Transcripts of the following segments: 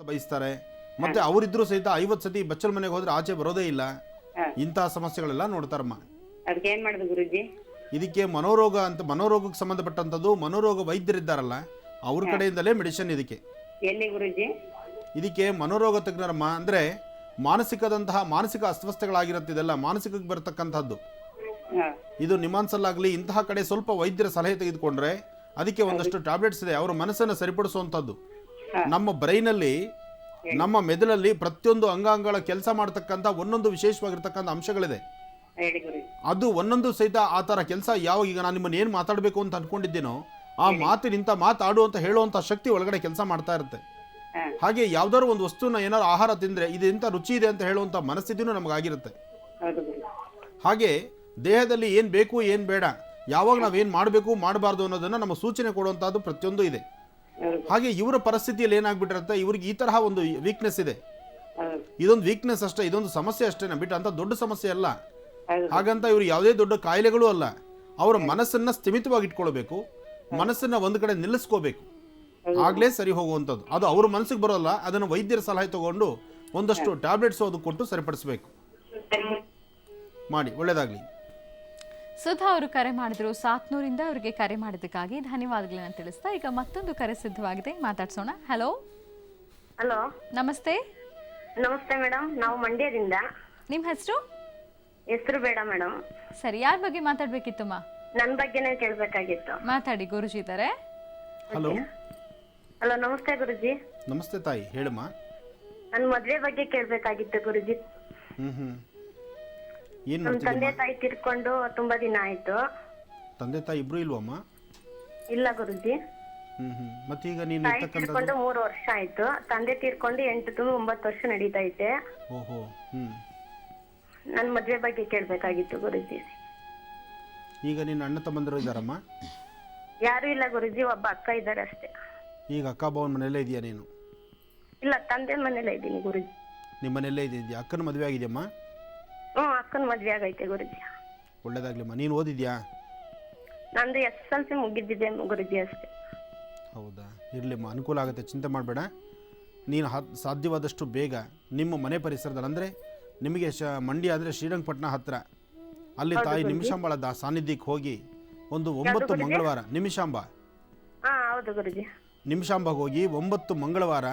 ಬಯಸ್ತಾರೆ. ಮತ್ತೆ ಅವರಿದ್ರು ಸಹಿತ 50 ಸತಿ ಬಚ್ಚಲ್ ಮನೆಗೆ ಹೋದ್ರೆ ಆಚೆ ಬರೋದೇ ಇಲ್ಲ. ಇಂತಹ ಸಮಸ್ಯೆಗಳೆಲ್ಲ ನೋಡ್ತಾರಮ್ಮ. ಅದಕ್ಕೆ ಏನ್ ಮಾಡುದು ಗುರುಜಿ? ಇದಕ್ಕೆ ಮನೋರೋಗಕ್ಕೆ ಸಂಬಂಧಪಟ್ಟಂಥದ್ದು ಮನೋರೋಗ ವೈದ್ಯರಿದ್ದಾರಲ್ಲ ಅವ್ರ ಕಡೆಯಿಂದಲೇ ಮೆಡಿಸಿನ್ ಇದಕ್ಕೆ. ಎಲ್ಲಿ ಗುರುಜಿ? ಇದಕ್ಕೆ ಮನೋರೋಗ ತಜ್ಞರಮ್ಮ. ಅಂದರೆ ಮಾನಸಿಕ ಅಸ್ವಸ್ಥಗಳಾಗಿರುತ್ತೆ. ಇದೆಲ್ಲ ಮಾನಸಿಕಕ್ಕೆ ಬರತಕ್ಕಂಥದ್ದು. ಇದು ನಿಮಾನ್ಸಲ್ಲಾಗಲಿ ಇಂತಹ ಕಡೆ ಸ್ವಲ್ಪ ವೈದ್ಯರ ಸಲಹೆ ತೆಗೆದುಕೊಂಡ್ರೆ ಅದಕ್ಕೆ ಒಂದಷ್ಟು ಟ್ಯಾಬ್ಲೆಟ್ಸ್ ಇದೆ, ಅವರ ಮನಸ್ಸನ್ನು ಸರಿಪಡಿಸುವಂಥದ್ದು. ನಮ್ಮ ಬ್ರೈನಲ್ಲಿ, ನಮ್ಮ ಮೆದುಳಲ್ಲಿ ಪ್ರತಿಯೊಂದು ಅಂಗಾಂಗಗಳ ಕೆಲಸ ಮಾಡ್ತಕ್ಕಂಥ ಒಂದೊಂದು ವಿಶೇಷವಾಗಿರ್ತಕ್ಕಂಥ ಅಂಶಗಳಿದೆ. ಅದು ಒಂದೊಂದು ಸಹಿತ ಆ ಥರ ಕೆಲಸ ಯಾವಾಗ ಈಗ ನಾನು ನಿಮ್ಮನ್ನು ಏನು ಮಾತಾಡಬೇಕು ಅಂತ ಅಂದ್ಕೊಂಡಿದ್ದೀನೋ ಆ ಮಾತಿನಿಂತ ಮಾತಾಡು ಅಂತ ಹೇಳುವಂಥ ಶಕ್ತಿ ಒಳಗಡೆ ಕೆಲಸ ಮಾಡ್ತಾ ಇರುತ್ತೆ. ಹಾಗೆ ಯಾವ್ದಾದ್ರು ಒಂದು ವಸ್ತುನ ಏನಾದ್ರು ಆಹಾರ ತಿಂದರೆ ಇದು ಇಂಥ ರುಚಿ ಇದೆ ಅಂತ ಹೇಳುವಂಥ ಮನಸ್ಥಿತಿನೂ ನಮಗಾಗಿರುತ್ತೆ. ಹಾಗೆ ದೇಹದಲ್ಲಿ ಏನು ಬೇಕು ಏನು ಬೇಡ, ಯಾವಾಗ ನಾವೇನು ಮಾಡಬೇಕು ಮಾಡಬಾರ್ದು ಅನ್ನೋದನ್ನು ನಮ್ಮ ಸೂಚನೆ ಕೊಡುವಂಥದ್ದು ಪ್ರತಿಯೊಂದು ಇದೆ. ಹಾಗೆ ಇವರ ಪರಿಸ್ಥಿತಿಯಲ್ಲಿ ಏನಾಗ್ಬಿಟ್ಟಿರುತ್ತೆ, ಇವ್ರಿಗೆ ಈ ತರಹ ಒಂದು ವೀಕ್ನೆಸ್ ಇದೆ. ಇದೊಂದು ವೀಕ್ನೆಸ್ ಅಷ್ಟೇ, ಇದೊಂದು ಸಮಸ್ಯೆ ಅಷ್ಟೇ, ಬಿಟ್ಟು ಅಂತ ದೊಡ್ಡ ಸಮಸ್ಯೆ ಅಲ್ಲ. ಹಾಗಂತ ಇವ್ರು ಯಾವುದೇ ದೊಡ್ಡ ಕಾಯಿಲೆಗಳು ಅಲ್ಲ. ಅವರ ಮನಸ್ಸನ್ನ ಸ್ಥಿಮಿತವಾಗಿ ಇಟ್ಕೊಳ್ಬೇಕು, ಮನಸ್ಸನ್ನ ಒಂದು ಕಡೆ ನಿಲ್ಲಿಸ್ಕೋಬೇಕು, ಆಗ್ಲೇ ಸರಿ ಹೋಗುವಂಥದ್ದು. ಅದು ಅವ್ರ ಮನಸ್ಸಿಗೆ ಬರೋಲ್ಲ, ಅದನ್ನು ವೈದ್ಯರ ಸಲಹೆ ತಗೊಂಡು ಒಂದಷ್ಟು ಟ್ಯಾಬ್ಲೆಟ್ಸ್ ಅದು ಕೊಟ್ಟು ಸರಿಪಡಿಸಬೇಕು. ಮಾಡಿ, ಒಳ್ಳೇದಾಗ್ಲಿ. ಸುಧಾ ಅವರು ಕರೆ ಮಾಡಿದ್ರು ಸಾತ್ನೂರಿಂದ. ಅವರಿಗೆ ಕರೆ ಮಾಡಿದ್ದಕ್ಕಾಗಿ ಧನ್ಯವಾದಗಳನ್ನ ತಿಳಿಸ್ತಾ ಈಗ ಮತ್ತೊಂದು ಕರೆ ಸಿದ್ಧವಾಗಿದೆ, ಮಾತಾಡ್ಸೋಣ. ಹಲೋ. ಹಲೋ, ನಮಸ್ತೆ. ನಮಸ್ತೆ ಮೇಡಮ್, ನಾವು ಮಂಡ್ಯದಿಂದ. ನಿಮ್ಮ ಹೆಸರು? ಹೆಸರು ಬೇಡ ಮೇಡಮ್. ಸರಿ, ಯಾರ ಬಗ್ಗೆ ಮಾತಾಡ್ಬೇಕಿತ್ತಮ್ಮ? ನನ್ನ ಬಗ್ಗೆನೇ ಕೇಳ್ಬೇಕಾಗಿತ್ತು. ಮಾತಾಡಿ, ಗುರುಜಿ ಇದ್ದಾರೆ. ಹಲೋ. ಹಲೋ, ನಮಸ್ತೆ ಗುರುಜಿ. ನಮಸ್ತೆ ತಾಯಿ, ಹೇಳಮ್ಮ. ನನ್ನ ಮದ್ವೆ ಬಗ್ಗೆ ಕೇಳ್ಬೇಕಾಗಿತ್ತು ಗುರುಜಿ. ಏನು ನಮ್ಮ ತಂದೆ ತಾಯಿ ತೀರ್ಕೊಂಡು ತುಂಬಾ ದಿನ ಆಯ್ತು. ತಂದೆ ತಾಯಿ ಇಬ್ರು ಇಲ್ವಮ್ಮ? ಇಲ್ಲ ಗುರುಜಿ. ಮತ್ತೀಗ ನೀನು ತಾಯಿ ತೀರ್ಕೊಂಡು 3 ವರ್ಷ ಆಯ್ತು. ತಂದೆ ತೀರ್ಕೊಂಡು 8-9 ವರ್ಷ ನಡೀತಾ ಐತೆ. ಓಹೋ. ನನ್ನ ಮದ್ವೆ ಬಗ್ಗೆ ಕೇಳ್ಬೇಕಾಗಿತ್ತು ಗುರುಜಿ. ಈಗ ನಿನ್ನ ಅಣ್ಣ ತಮ್ಮಂದಿರು ಇದ್ದಾರಮ್ಮ? ಯಾರು ಇಲ್ಲ ಗುರುಜಿ, ಒಬ್ಬ ಅಕ್ಕ ಇದ್ದಾರೆ ಅಷ್ಟೇ. ಈಗ ಅಕ್ಕ ಬಾವನ ಮನೆಯಲ್ಲೇ ಇದೆಯಾ ನೀನು? ಇಲ್ಲ, ತಂದೆ ಮನೇಲೆ ಇದ್ದೀನಿ ಗುರುಜಿ. ನಿಮ್ಮ ಮನೆಯಲ್ಲೇ ಇದೆಯಾ? ಅಕ್ಕನ ಮದುವೆ ಆಗಿದೆಯಮ್ಮ? ಅಕ್ಕನ ಮದ್ವೆ ಆಗೈತೆ ಗುರುಜಿ. ಒಳ್ಳೇದಾಗ್ಲಿಮ್ಮ. ನೀನು ಓದಿದ್ಯಾ? ನಂದು SSLC ಮುಗಿದಿದೆ ಗುರುಜಿ ಅಷ್ಟೇ. ಹೌದಾ, ಇರಲಿಮ್ಮ, ಅನುಕೂಲ ಆಗುತ್ತೆ, ಚಿಂತೆ ಮಾಡಬೇಡ. ನೀನು ಸಾಧ್ಯವಾದಷ್ಟು ಬೇಗ ನಿಮ್ಮ ಮನೆ ಪರಿಸರದಲ್ಲಿ, ಅಂದರೆ ನಿಮಗೆ ಮಂಡ್ಯ ಅಂದರೆ ಶ್ರೀರಂಗಪಟ್ಟಣ ಹತ್ತಿರ, ಅಲ್ಲಿ ತಾಯಿ ನಿಮಿಷಾಂಬಳ ಸಾನ್ನಿಧ್ಯಕ್ಕೆ ಹೋಗಿ ಒಂದು 9 ಮಂಗಳವಾರ ನಿಮಿಷಾಂಬಾಗ ಹೋಗಿ 9 ಮಂಗಳವಾರ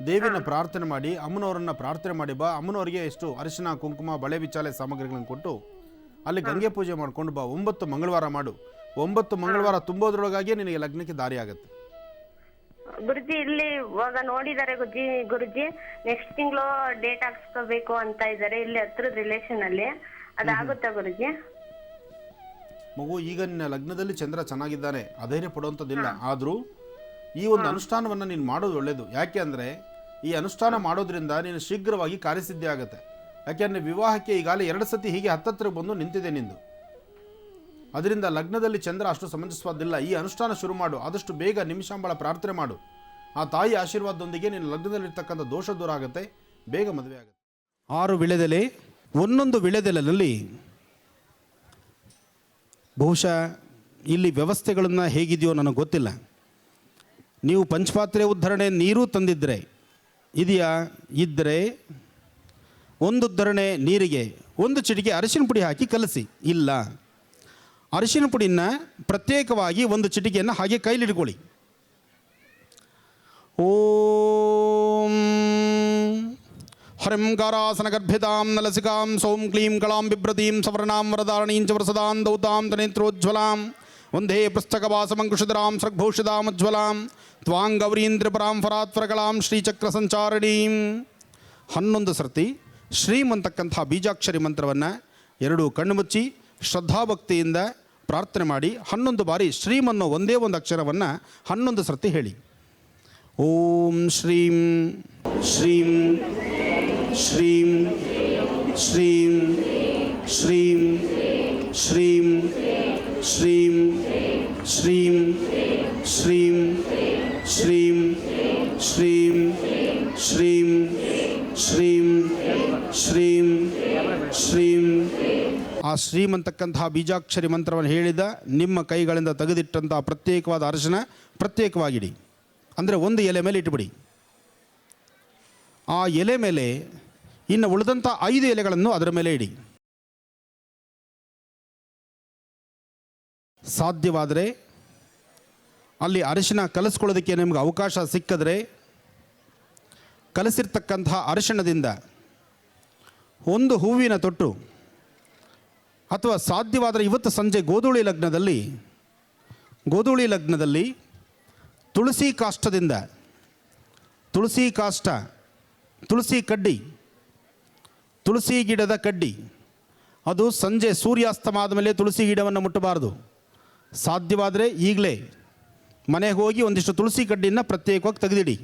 ದೇವಿನ ಪ್ರಾರ್ಥನೆ ಮಾಡಿ, ಅಮ್ಮನವರನ್ನ ಪ್ರಾರ್ಥನೆ ಮಾಡಿ ಬಾ. ಅಮ್ಮನವರಿಗೆ ಎಷ್ಟು ಅರಿಶಿನ ಕುಂಕುಮ ಬಳೆ ಬಿಚ್ಚಾಲೆ ಸಾಮಗ್ರಿಗಳನ್ನು ಕೊಟ್ಟು ಅಲ್ಲಿ ಗಂಗೆ ಪೂಜೆ ಮಾಡ್ಕೊಂಡು ಬಾ. 9 ಮಂಗಳವಾರ ಮಾಡು. 9 ಮಂಗಳವಾರ ತುಂಬೋದ್ರೊಳಗಾಗಿಯೇ ನಿನಗೆ ಲಗ್ನಕ್ಕೆ ದಾರಿ ಆಗುತ್ತೆ ಗುರುಜಿ. ಇಲ್ಲಿ ಇವಾಗ ನೋಡಿದ್ದಾರೆ ಗುರುಜಿ, ನೆಕ್ಸ್ಟ್ ತಿಂಗಳು ಡೇಟ್ ಹಾಕ್ಸ್ಕೋಬೇಕು ಅಂತ ಇದ್ದಾರೆ ಇಲ್ಲಿ ಹತ್ರದ ರಿಲೇಷನ್ ಅಲ್ಲಿ. ಅದಾಗುತ್ತಾ ಗುರುಜಿ? ಮಗು, ಈಗ ನಿನ್ನ ಲಗ್ನದಲ್ಲಿ ಚಂದ್ರ ಚೆನ್ನಾಗಿದ್ದಾನೆ, ಅಧೈರ್ಯ ಪಡುವಂಥದ್ದಿಲ್ಲ. ಆದರೂ ಈ ಒಂದು ಅನುಷ್ಠಾನವನ್ನು ನೀನು ಮಾಡೋದು ಒಳ್ಳೆಯದು. ಯಾಕೆ ಅಂದರೆ ಈ ಅನುಷ್ಠಾನ ಮಾಡೋದ್ರಿಂದ ನೀನು ಶೀಘ್ರವಾಗಿ ಕಾರ್ಯಸಿದ್ಧಿ ಆಗುತ್ತೆ. ಯಾಕೆಂದರೆ ವಿವಾಹಕ್ಕೆ ಈಗಾಗಲೇ 2 ಸತಿ ಹೀಗೆ ಹತ್ತತ್ರ ಬಂದು ನಿಂತಿದೆ ನಿಂದು. ಅದರಿಂದ ಲಗ್ನದಲ್ಲಿ ಚಂದ್ರ ಅಷ್ಟು ಸಮಂಜಸವಾದಿಲ್ಲ. ಈ ಅನುಷ್ಠಾನ ಶುರು ಮಾಡು, ಆದಷ್ಟು ಬೇಗ ನಿಮಿಷಾಂಬಳ ಪ್ರಾರ್ಥನೆ ಮಾಡು. ಆ ತಾಯಿ ಆಶೀರ್ವಾದದೊಂದಿಗೆ ನಿನ್ನ ಲಗ್ನದಲ್ಲಿರ್ತಕ್ಕಂಥ ದೋಷ ದೂರ ಆಗುತ್ತೆ, ಬೇಗ ಮದುವೆ ಆಗುತ್ತೆ. 6 ವಿಳೆದೆಲೆ, ಒಂದೊಂದು ವಿಳೆದೆಲೆಯಲ್ಲಿ ಬಹುಶಃ ಇಲ್ಲಿ ವ್ಯವಸ್ಥೆಗಳನ್ನು ಹೇಗಿದೆಯೋ ನನಗೆ ಗೊತ್ತಿಲ್ಲ. ನೀವು ಪಂಚಪಾತ್ರೆ ಉದ್ಧರಣೆ ನೀರು ತಂದಿದ್ದರೆ ಇದೆಯಾ? ಇದ್ದರೆ ಒಂದು ಉದ್ಧರಣೆ ನೀರಿಗೆ 1 ಚಿಟಿಕೆ ಅರಿಶಿನ ಪುಡಿ ಹಾಕಿ ಕಲಸಿ. ಇಲ್ಲ, ಅರಿಶಿನ ಪುಡಿನ ಪ್ರತ್ಯೇಕವಾಗಿ 1 ಚಿಟಿಕೆಯನ್ನು ಹಾಗೆ ಕೈಲಿಡ್ಕೊಳ್ಳಿ. ಓಂ ಹರಿಂ ಗಾರಾಸನ ಗರ್ಭಿತಾಂ ನಲಸಿಕಾಂ ಸೌಂ ಕ್ಲೀಂ ಕಳಾಂ ಬಿಭ್ರತೀಂ ಸವರ್ಣಾಂ ವರದಾರಣೀಂ ಚ ವರಸದಾಂ ದೌತಾಂ ತನೇತ್ರೋಜ್ವಲಾಂ ವಂದೇ ಪೃಷ್ಠಕವಾಸಮಂಕುಶಧರಾಂ ಸೃಗ್ಭೂಷಿತಾಮಜ್ವಲಾಂ ತ್ವಾಂ ಗೌರೀಂದ್ರಪರಾಂ ಫರಾತ್ವರಕಲಾಂ ಶ್ರೀಚಕ್ರ ಸಂಚಾರಿಣೀಂ. 11 ಸರ್ತಿ ಶ್ರೀಂ ಅಂತಕ್ಕಂಥ ಬೀಜಾಕ್ಷರಿ ಮಂತ್ರವನ್ನು 2 ಕಣ್ಣು ಮುಚ್ಚಿ ಶ್ರದ್ಧಾಭಕ್ತಿಯಿಂದ ಪ್ರಾರ್ಥನೆ ಮಾಡಿ 11 ಬಾರಿ ಶ್ರೀಂ ಅನ್ನೋ ಒಂದೇ ಒಂದು ಅಕ್ಷರವನ್ನು 11 ಸರ್ತಿ ಹೇಳಿ. ಓಂ ಶ್ರೀಂ ಶ್ರೀಂ ಶ್ರೀಂ ಶ್ರೀಂ ಶ್ರೀಂ ಶ್ರೀಂ ಶ್ರೀಂ ಶ್ರೀಂ ಶ್ರೀಂ ಶ್ರೀಂ ಶ್ರೀಂ ಶ್ರೀಂ ಶ್ರೀಂ ಶ್ರೀಂ ಶ್ರೀಂ. ಆ ಶ್ರೀಂ ಅಂತಕ್ಕಂತಹ ಬೀಜಾಕ್ಷರಿ ಮಂತ್ರವನ್ನು ಹೇಳಿದ ನಿಮ್ಮ ಕೈಗಳಿಂದ ತೆಗೆದಿಟ್ಟಂತಹ ಪ್ರತ್ಯೇಕವಾದ ಅರಿಶಿನ ಪ್ರತ್ಯೇಕವಾಗಿಡಿ. ಅಂದರೆ 1 ಎಲೆ ಮೇಲೆ ಇಟ್ಬಿಡಿ. ಆ ಎಲೆ ಮೇಲೆ ಇನ್ನು ಉಳಿದಂಥ 5 ಎಲೆಗಳನ್ನು ಅದರ ಮೇಲೆ ಇಡಿ. ಸಾಧ್ಯವಾದರೆ ಅಲ್ಲಿ ಅರಿಶಿನ ಕಲಿಸ್ಕೊಳ್ಳೋದಕ್ಕೆ ನಿಮ್ಗೆ ಅವಕಾಶ ಸಿಕ್ಕಿದ್ರೆ ಕಲಸಿರ್ತಕ್ಕಂತಹ ಅರಿಶಿಣದಿಂದ ಒಂದು ಹೂವಿನ ತೊಟ್ಟು, ಅಥವಾ ಸಾಧ್ಯವಾದರೆ ಇವತ್ತು ಸಂಜೆ ಗೋಧೂಳಿ ಲಗ್ನದಲ್ಲಿ ತುಳಸಿ ಕಾಷ್ಟದಿಂದ, ತುಳಸಿ ಕಡ್ಡಿ, ತುಳಸಿ ಗಿಡದ ಕಡ್ಡಿ, ಅದು ಸಂಜೆ ಸೂರ್ಯಾಸ್ತಮಾದ ಮೇಲೆ ತುಳಸಿ ಗಿಡವನ್ನು ಮುಟ್ಟಬಾರ್ದು. ಸಾಧ್ಯವಾದರೆ ಈಗಲೇ ಮನೆಗೆ ಹೋಗಿ ಒಂದಿಷ್ಟು ತುಳಸಿ ಕಡ್ಡಿಯನ್ನು ಪ್ರತ್ಯೇಕವಾಗಿ ತೆಗೆದಿಡಿ.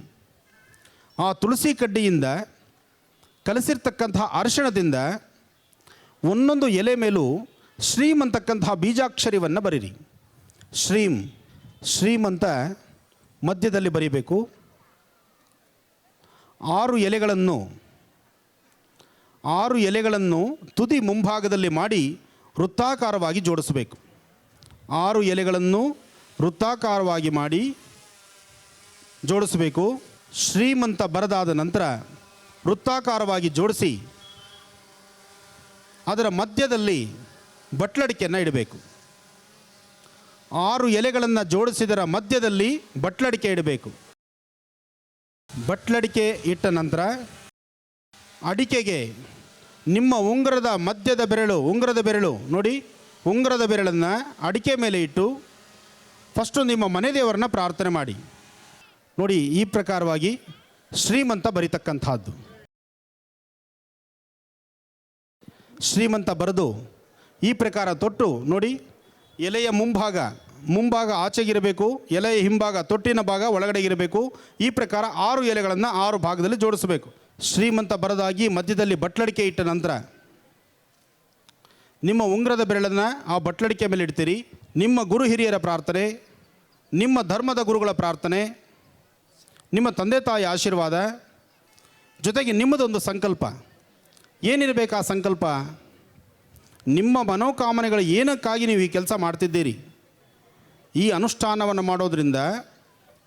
ಆ ತುಳಸಿ ಕಡ್ಡಿಯಿಂದ ಕಲಸಿರ್ತಕ್ಕಂತಹ ಅರಿಶಿಣದಿಂದ ಒಂದೊಂದು ಎಲೆ ಮೇಲೂ ಶ್ರೀಮ್ ಅಂತಕ್ಕಂತಹ ಬೀಜಾಕ್ಷರವನ್ನು ಬರೀರಿ. ಶ್ರೀಮ್ ಅಂತ ಮಧ್ಯದಲ್ಲಿ ಬರೀಬೇಕು. 6 ಎಲೆಗಳನ್ನು ತುದಿ ಮುಂಭಾಗದಲ್ಲಿ ಮಾಡಿ ವೃತ್ತಾಕಾರವಾಗಿ ಜೋಡಿಸಬೇಕು. 6 ಎಲೆಗಳನ್ನು ವೃತ್ತಾಕಾರವಾಗಿ ಮಾಡಿ ಜೋಡಿಸಬೇಕು. ಶ್ರೀಮಂತ ಬರದಾದ ನಂತರ ವೃತ್ತಾಕಾರವಾಗಿ ಜೋಡಿಸಿ ಅದರ ಮಧ್ಯದಲ್ಲಿ ಬಟ್ಲಡಿಕೆಯನ್ನು ಇಡಬೇಕು. 6 ಎಲೆಗಳನ್ನು ಜೋಡಿಸಿದರ ಮಧ್ಯದಲ್ಲಿ ಬಟ್ಲಡಿಕೆ ಇಡಬೇಕು. ಬಟ್ಲಡಿಕೆ ಇಟ್ಟ ನಂತರ ಅಡಿಕೆಗೆ ನಿಮ್ಮ ಮಧ್ಯದ ಬೆರಳು ನೋಡಿ, ಉಂಗುರದ ಬೆರಳನ್ನು ಅಡಿಕೆ ಮೇಲೆ ಇಟ್ಟು ಫಸ್ಟು ನಿಮ್ಮ ಮನೆ ದೇವರನ್ನ ಪ್ರಾರ್ಥನೆ ಮಾಡಿ. ನೋಡಿ, ಈ ಪ್ರಕಾರವಾಗಿ ಶ್ರೀಮಂತ ಬರೀತಕ್ಕಂಥದ್ದು. ಶ್ರೀಮಂತ ಬರೆದು ಈ ಪ್ರಕಾರ ತೊಟ್ಟು ನೋಡಿ, ಎಲೆಯ ಮುಂಭಾಗ ಆಚೆಗಿರಬೇಕು, ಎಲೆಯ ಹಿಂಭಾಗ ತೊಟ್ಟಿನ ಭಾಗ ಒಳಗಡೆ ಇರಬೇಕು. ಈ ಪ್ರಕಾರ 6 ಎಲೆಗಳನ್ನು 6 ಭಾಗದಲ್ಲಿ ಜೋಡಿಸಬೇಕು. ಶ್ರೀಮಂತ ಬರದಾಗಿ ಮಧ್ಯದಲ್ಲಿ ಬಟ್ಲಡಿಕೆ ಇಟ್ಟ ನಂತರ ನಿಮ್ಮ ಉಂಗುರದ ಬೆರಳನ್ನು ಆ ಬಟ್ಲಡಿಕೆ ಮೇಲೆ ಇಡ್ತೀರಿ. ನಿಮ್ಮ ಗುರು ಹಿರಿಯರ ಪ್ರಾರ್ಥನೆ, ನಿಮ್ಮ ಧರ್ಮದ ಗುರುಗಳ ಪ್ರಾರ್ಥನೆ, ನಿಮ್ಮ ತಂದೆ ತಾಯಿ ಆಶೀರ್ವಾದ, ಜೊತೆಗೆ ನಿಮ್ಮದೊಂದು ಸಂಕಲ್ಪ. ಏನಿರಬೇಕು ಆ ಸಂಕಲ್ಪ? ನಿಮ್ಮ ಮನೋಕಾಮನೆಗಳು ಏನಕ್ಕಾಗಿ ನೀವು ಈ ಕೆಲಸ ಮಾಡ್ತಿದ್ದೀರಿ, ಈ ಅನುಷ್ಠಾನವನ್ನು ಮಾಡೋದರಿಂದ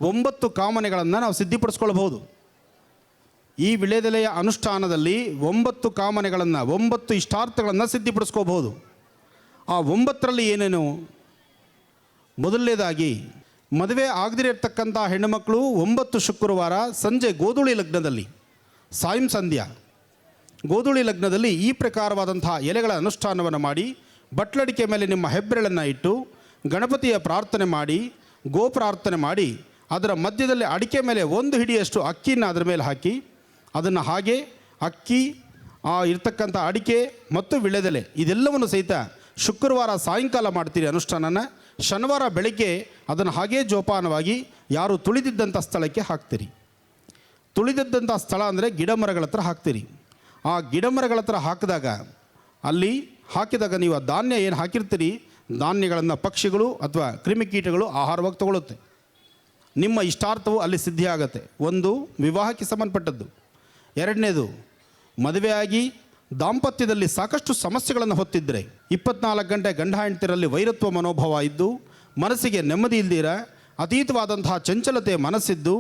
9 ಕಾಮನೆಗಳನ್ನು ನಾವು ಸಿದ್ಧಿಪಡಿಸ್ಕೊಳ್ಬೋದು. ಈ ವಿಳೆದೆಲೆಯ ಅನುಷ್ಠಾನದಲ್ಲಿ 9 ಕಾಮನೆಗಳನ್ನು, 9 ಇಷ್ಟಾರ್ಥಗಳನ್ನು ಸಿದ್ಧಿಪಡಿಸ್ಕೋಬಹುದು. ಆ 9ರಲ್ಲಿ ಏನೇನು? ಮೊದಲನೇದಾಗಿ, ಮದುವೆ ಆಗದಿರತಕ್ಕಂಥ ಹೆಣ್ಣುಮಕ್ಕಳು 9 ಶುಕ್ರವಾರ ಸಂಜೆ ಗೋಧೂಳಿ ಲಗ್ನದಲ್ಲಿ, ಸಾಯಂ ಸಂಧ್ಯಾ ಗೋಧೂಳಿ ಲಗ್ನದಲ್ಲಿ ಈ ಪ್ರಕಾರವಾದಂಥ ಎಲೆಗಳ ಅನುಷ್ಠಾನವನ್ನು ಮಾಡಿ ಬಟ್ಲಡಿಕೆ ಮೇಲೆ ನಿಮ್ಮ ಹೆಬ್ಬೆರಳನ್ನು ಇಟ್ಟು ಗಣಪತಿಯ ಪ್ರಾರ್ಥನೆ ಮಾಡಿ, ಗೋಪ್ರಾರ್ಥನೆ ಮಾಡಿ, ಅದರ ಮಧ್ಯದಲ್ಲಿ ಅಡಿಕೆ ಮೇಲೆ 1 ಹಿಡಿಯಷ್ಟು ಅಕ್ಕಿಯನ್ನು ಅದರ ಮೇಲೆ ಹಾಕಿ, ಅದನ್ನು ಹಾಗೆ ಅಕ್ಕಿ, ಇರ್ತಕ್ಕಂಥ ಅಡಿಕೆ ಮತ್ತು ವಿಳೆದೆಲೆ ಇದೆಲ್ಲವನ್ನು ಸಹಿತ ಶುಕ್ರವಾರ ಸಾಯಂಕಾಲ ಮಾಡ್ತೀರಿ ಅನುಷ್ಠಾನನ. ಶನಿವಾರ ಬೆಳಗ್ಗೆ ಅದನ್ನು ಹಾಗೇ ಜೋಪಾನವಾಗಿ ಯಾರು ತುಳಿದಿದ್ದಂಥ ಸ್ಥಳಕ್ಕೆ ಹಾಕ್ತೀರಿ. ತುಳಿದಿದ್ದಂಥ ಸ್ಥಳ ಅಂದರೆ ಗಿಡ ಮರಗಳ ಹತ್ರ ಹಾಕ್ತೀರಿ. ಆ ಗಿಡ ಮರಗಳ ಹತ್ರ ಹಾಕಿದಾಗ ನೀವು ಆ ಧಾನ್ಯ ಏನು ಹಾಕಿರ್ತೀರಿ, ಧಾನ್ಯಗಳನ್ನು ಪಕ್ಷಿಗಳು ಅಥವಾ ಕ್ರಿಮಿಕೀಟಗಳು ಆಹಾರವಾಗಿ ತಗೊಳ್ಳುತ್ತೆ. ನಿಮ್ಮ ಇಷ್ಟಾರ್ಥವು ಅಲ್ಲಿ ಸಿದ್ಧಿಯಾಗತ್ತೆ. ಒಂದು, ವಿವಾಹಕ್ಕೆ ಸಂಬಂಧಪಟ್ಟದ್ದು. ಎರಡನೇದು, ಮದುವೆಯಾಗಿ ದಾಂಪತ್ಯದಲ್ಲಿ ಸಾಕಷ್ಟು ಸಮಸ್ಯೆಗಳನ್ನು ಹೊತ್ತಿದ್ದರೆ 24 ಗಂಟೆ ಗಂಡ ಹೆಂಡತಿಯರಲ್ಲಿ ವೈರತ್ವ ಮನೋಭಾವ ಇದ್ದು, ಮನಸ್ಸಿಗೆ ನೆಮ್ಮದಿ ಇಲ್ದಿರ ಅತೀತವಾದಂತಹ ಚಂಚಲತೆ ಮನಸ್ಸಿದ್ದು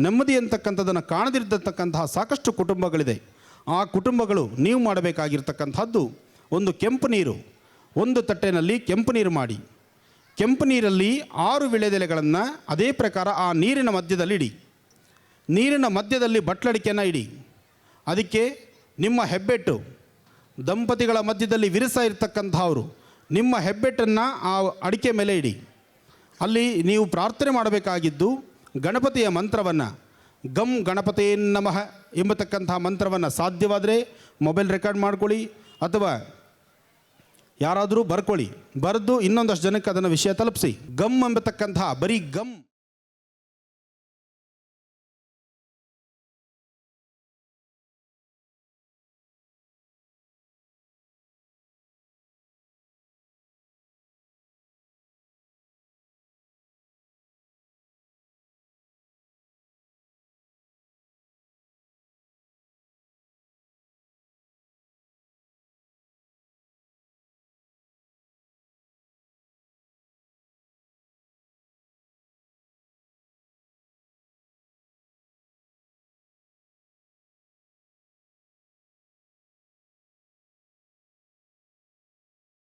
ನೆಮ್ಮದಿ ಅಂತಕ್ಕಂಥದ್ದನ್ನು ಕಾಣದಿರತಕ್ಕಂತಹ ಸಾಕಷ್ಟು ಕುಟುಂಬಗಳಿದೆ. ಆ ಕುಟುಂಬಗಳು ನೀವು ಮಾಡಬೇಕಾಗಿರ್ತಕ್ಕಂಥದ್ದು, ಒಂದು ಕೆಂಪು ನೀರು, ಒಂದು ತಟ್ಟೆನಲ್ಲಿ ಕೆಂಪು ನೀರು ಮಾಡಿ, ಕೆಂಪು ನೀರಲ್ಲಿ 6 ವಿಳೆದೆಲೆಗಳನ್ನು ಅದೇ ಪ್ರಕಾರ ಆ ನೀರಿನ ಮಧ್ಯದಲ್ಲಿ ಇಡಿ. ನೀರಿನ ಮಧ್ಯದಲ್ಲಿ ಬಟ್ಲಡಿಕೆಯನ್ನು ಇಡಿ. ಅದಕ್ಕೆ ನಿಮ್ಮ ಹೆಬ್ಬೆಟ್ಟು, ದಂಪತಿಗಳ ಮಧ್ಯದಲ್ಲಿ ವಿರಸ ಇರ್ತಕ್ಕಂಥವರು ನಿಮ್ಮ ಹೆಬ್ಬೆಟ್ಟನ್ನು ಆ ಅಡಿಕೆ ಮೇಲೆ ಇಡಿ. ಅಲ್ಲಿ ನೀವು ಪ್ರಾರ್ಥನೆ ಮಾಡಬೇಕಾಗಿದ್ದು ಗಣಪತಿಯ ಮಂತ್ರವನ್ನು, ಗಂ ಗಣಪತೇ ನಮಃ ಎಂಬತಕ್ಕಂಥ ಮಂತ್ರವನ್ನು ಸಾಧ್ಯವಾದರೆ ಮೊಬೈಲ್ ರೆಕಾರ್ಡ್ ಮಾಡ್ಕೊಳ್ಳಿ, ಅಥವಾ ಯಾರಾದರೂ ಬರ್ಕೊಳ್ಳಿ. ಬರೆದು ಇನ್ನೊಂದಷ್ಟು ಜನಕ್ಕೆ ಅದನ್ನು ವಿಷಯ ತಲುಪಿಸಿ. ಗಮ್ ಎಂಬತಕ್ಕಂಥ ಬರೀ ಗಮ್